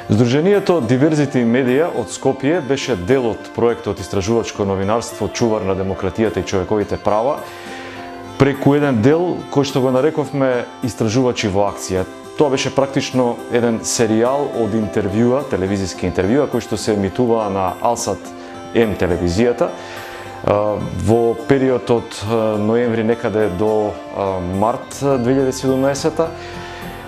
Здруженијето Диверзити медија од Скопје беше дел од проектот Истражувачко новинарство Чувар на демократијата и човековите права, преку еден дел кој што го нарековме Истражувачи во акција. Тоа беше практично еден серијал од интервјуа, телевизиски интервјуа, кои што се емитуваа на Алсат М телевизијата во период од ноември некаде до март 2017.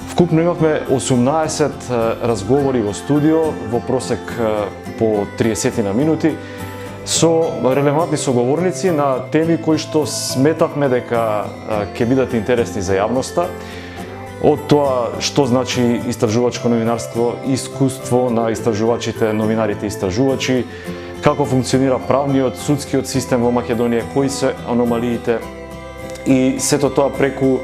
Вкупно имавме 18 разговори во студио, во просек по 30 на минути, со релевантни соговорници на теми кои што сметавме дека ќе бидат интересни за јавноста. Од тоа што значи истражувачко новинарство, искуство на истражувачите, новинарите истражувачи, како функционира правниот, судскиот систем во Македонија, кои се аномалиите, и сето тоа преку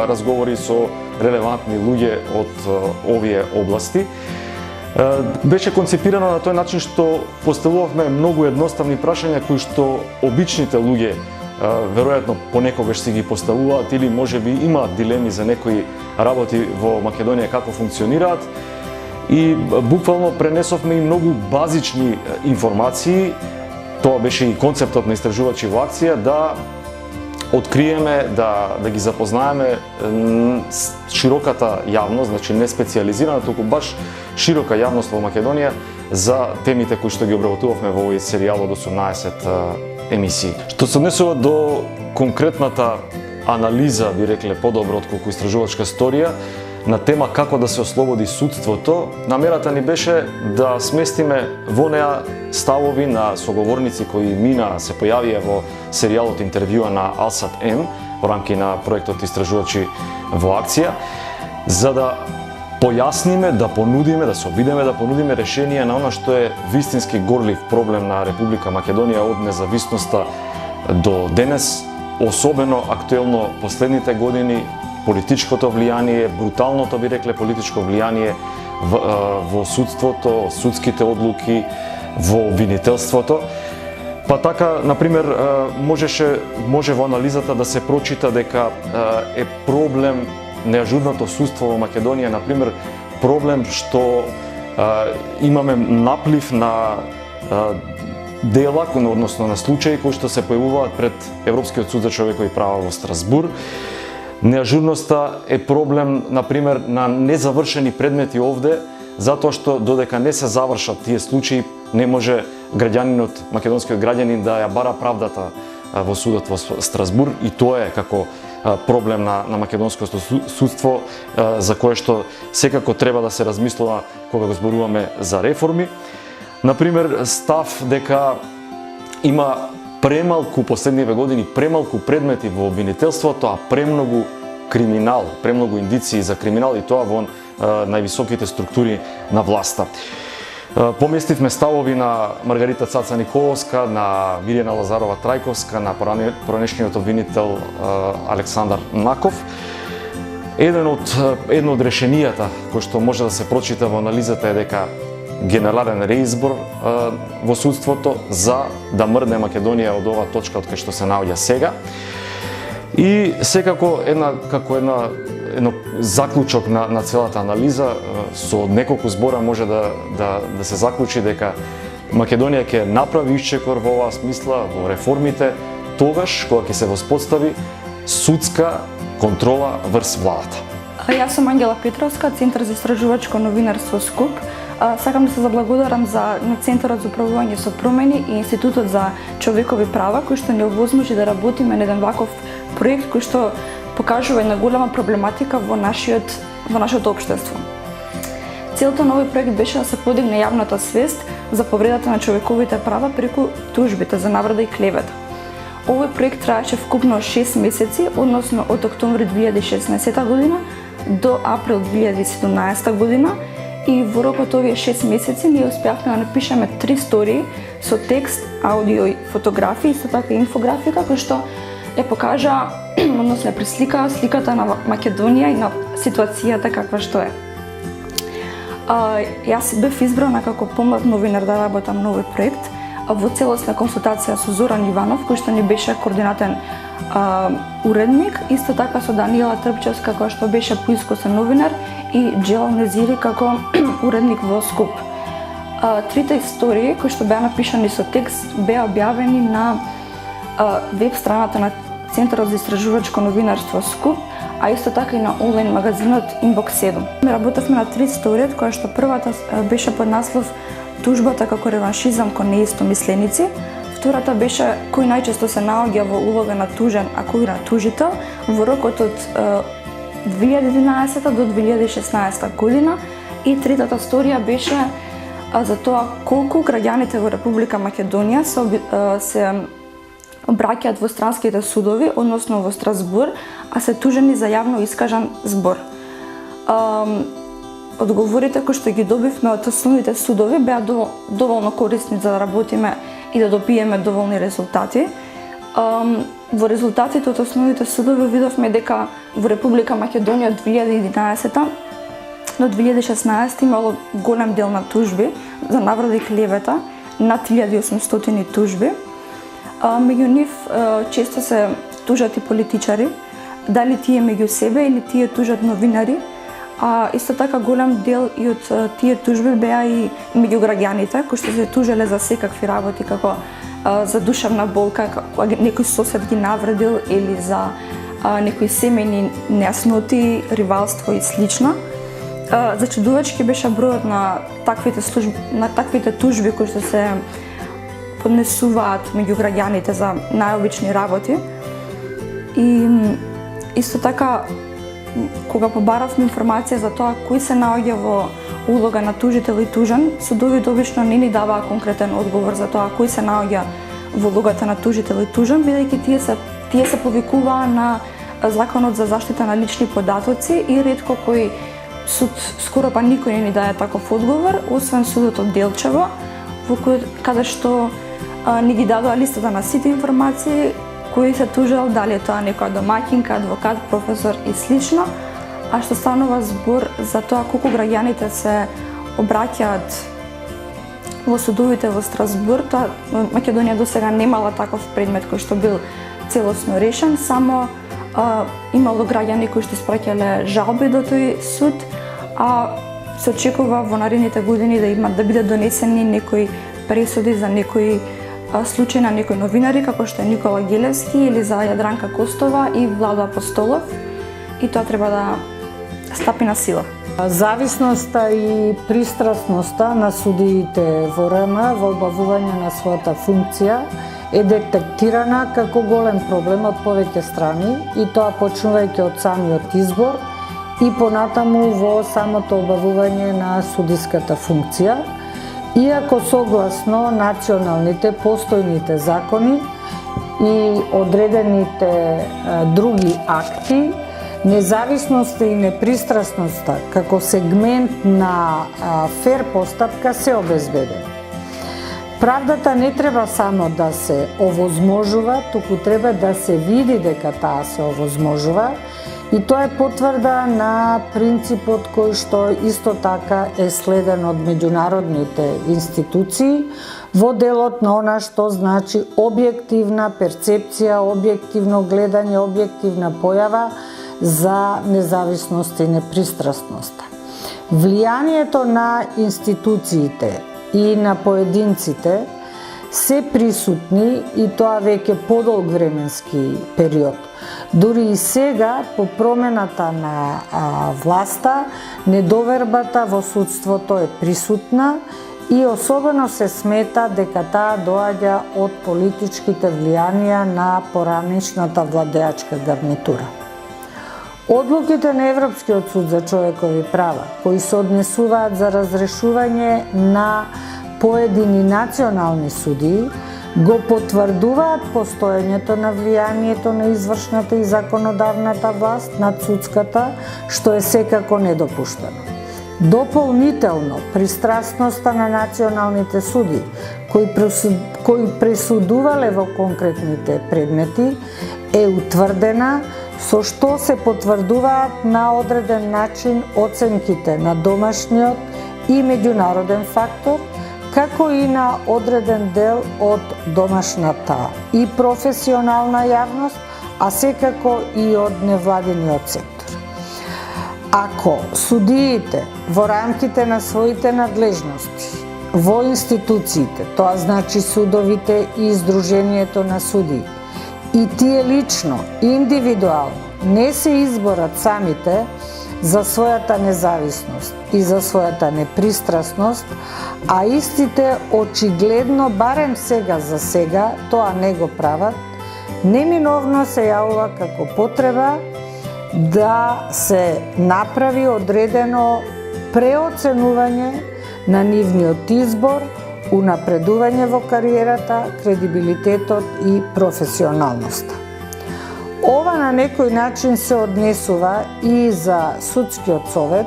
разговори со релевантни луѓе од овие области. Беше концепирано на тој начин што поставувавме многу едноставни прашања кои што обичните луѓе веројатно понекогаш си ги поставуваат или можеби имаат дилеми за некои работи во Македонија како функционираат, и буквално пренесовме и многу базични информации. Тоа беше и концептот на Истражувачи во акција, да откриеме, да ги запознаеме широката јавност, значи не специализирана, туку баш широка јавност во Македонија за темите кои што ги обработувавме во овој серијал од 18 емисии. Што се однесува до конкретната анализа, би рекле подобро отколку истражувачка сторија, на тема како да се ослободи судството, намерата ни беше да сместиме во неа ставови на соговорници кои се појавија во серијалот интервјуа на Алсат М во рамки на проектот Истражувачи во акција, за да појасниме, да понудиме, да се обидеме да понудиме решение на она што е вистински горлив проблем на Република Македонија од независноста до денес, особено актуелно последните години, политичкото влијание, бруталното, би рекле, политичко влијание во судството, судските одлуки, во обвинителството. Па така, например, може во анализата да се прочита дека е проблем неажурното судство во Македонија, например, проблем што имаме наплив на дела, односно на случаи кои што се појавуваат пред Европскиот суд за човекови права во Страсбур. Неажурноста е проблем, например, на незавршени предмети овде, затоа што додека не се завршат тие случаи, не може граѓанинот, македонскиот граѓанин да ја бара правдата во судот во Страсбур, и тоа е како проблем на македонското судство, за кое што секако треба да се размислува кога го зборуваме за реформи. Например, став дека има премалку последниве години, премалку предмети во обвинителството, а премногу криминал, премногу индиции за криминал, и тоа во највисоките структури на власта. Поместивме ставови на Маргарита Цаца Николовска, на Мирјана Лазарова Трајковска, на поранешниот обвинител Александар Наков. Едно од решенијата кој што може да се прочита во анализата е дека генерален реизбор во судството за да мрдне Македонија од оваа точка од кај што се наоѓа сега. И секако едно заклучок на целата анализа, со неколку збора може да се заклучи дека Македонија ќе направи исчекор во оваа смисла, во реформите, тогаш кога ќе се воспостави судска контрола врз владата. Јас сум Ангела Петровска, Центар за истражувачко новинарство СКУП. Сакам да се заблагодарам на Центарот за управување со промени и Институтот за човекови права, кој што ни овозможи да работиме на еден ваков проект кој што покажува една голема проблематика во нашето општество. Целта на овој проект беше да се подигне јавната свест за повредата на човековите права преку тужбите за навреда и клевета. Овој проект траеше вкупно 6 месеци, односно од октомври 2016 година до април 2017 година, и во рокот овие 6 месеци ние успеавме да напишеме 3 стории со текст, аудио и фотографии, исто така и инфографика, кој што ја покажа, односно ја преслика сликата на Македонија и на ситуацијата каква што е. Јас бев избрана како помлад новинар да работам на овој проект во целосна консултација со Зоран Иванов, кој што ни беше координатен уредник, исто така со Даниела Трпчевска, која што беше поискусен новинар, и Джел Незири како уредник во СКУП. Трите истории кои што беа напишани со текст беа објавени на веб страната на Центарот за истражувачко новинарство СКУП, а исто така и на онлайн магазинот Inbox 7. Ми работевме на три истории, која што првата беше под наслов Тужбата како реваншизам кон неистомисленици, втората беше кој најчесто се наоѓа во улога на тужен, а кој на тужител во рокот од 2011 до 2016 година, и третата сторија беше за тоа колку граѓаните во Република Македонија се обраќаат во странските судови, односно во Страсбур, а се тужени за јавно искажан збор. Одговорите кои што ги добивме од основните судови беа доволно корисни за да работиме и да добиеме доволни резултати. Во резултатите од основните судови видовме дека во Република Македонија од 2011 до 2016 имало голем дел на тужби за навреда и клевета, над 1800 тужби. Меѓу нив често се тужат и политичари, дали тие меѓу себе или тие тужат новинари, а исто така голем дел и од тие тужби беа и меѓу граѓаните кои што се тужеле за секакви работи, како за душевна болка, како некој сосед ги навредил или за некои семејни нејасноти, ривалство и слично. Зачудувачки беше бројот на таквите тужби кои што се поднесуваат меѓу граѓаните за најобични работи. И исто така, кога побаравме информација за тоа кој се наоѓа во улога на тужител и тужен, судовите обично не ни даваа конкретен одговор за тоа кој се наоѓа во улогата на тужител и тужен, бидејќи тие се повикуваа на Законот за заштита на лични податоци и ретко кој суд, скоро па никој не ни даде таков одговор, освен судот од Делчево, во каде што не ги дадоа листата на сите информации кои се тужел, дали е тоа некоја домаќинка, адвокат, професор и слично, а што станува збор за тоа колку граѓаните се обраќаат во судовите во Страсбур. Тоа Македонија досега немала таков предмет кој што бил целосно решен, само имало граѓани кои што испраќале жалби до тој суд, а се очекува во наредните години да бидат донесени некои пресуди за некои случаи на некои новинари, како што е Никола Гелевски или за Јадранка Костова и Владо Апостолов, и тоа треба да стапи на сила. Зависноста и пристрасноста на судиите во РМ во обавување на својата функција е детектирана како голем проблем од повеќе страни, и тоа почнувајќи од самиот избор и понатаму во самото обавување на судиската функција. Иако согласно националните постојните закони и одредените други акти, независноста и непристрасноста како сегмент на фер постапка се обезбедени. Правдата не треба само да се овозможува, туку треба да се види дека таа се овозможува, и тоа е потврда на принципот кој што исто така е следен од меѓународните институции во делот на она што значи објективна перцепција, објективно гледање, објективна појава за независност и непристрасност. Влијанието на институциите и на поединците се присутни, и тоа веќе подолг временски период. Дури и сега, по промената на власта, недовербата во судството е присутна и особено се смета дека таа доаѓа од политичките влијанија на поранешната владеачка гарнитура. Одлуките на Европскиот суд за човекови права, кои се однесуваат за разрешување на поедини национални судии, го потврдуваат постоењето на влијанието на извршната и законодавната власт над судската, што е секако недопуштено. Дополнително, пристрасноста на националните суди, кои пресудувале во конкретните предмети, е утврдена, со што се потврдуваат на одреден начин оценките на домашниот и меѓународен фактор, како и на одреден дел од домашната и професионална јавност, а секако и од невладиниот сектор. Ако судиите во рамките на своите надлежности, во институциите, тоа значи судовите и Издружението на судии, и тие лично, индивидуално, не се изборат самите за својата независност и за својата непристрасност, а истите очигледно, барем сега за сега, тоа не го прават, неминовно се јавува како потреба да се направи одредено преоценување на нивниот избор, унапредување во кариерата, кредибилитетот и професионалноста. Ова на некој начин се однесува и за судскиот совет,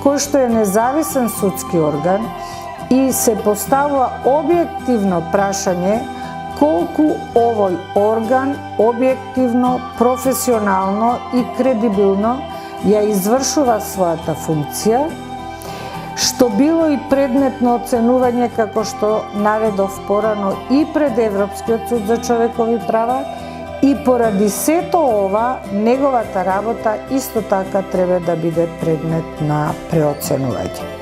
кој што е независен судски орган и се поставува објективно прашање колку овој орган објективно, професионално и кредибилно ја извршува својата функција, што било и предмет на оценување, како што наведов порано, и пред Европскиот суд за човекови права, и поради сето ова, неговата работа исто така треба да биде предмет на преоценување.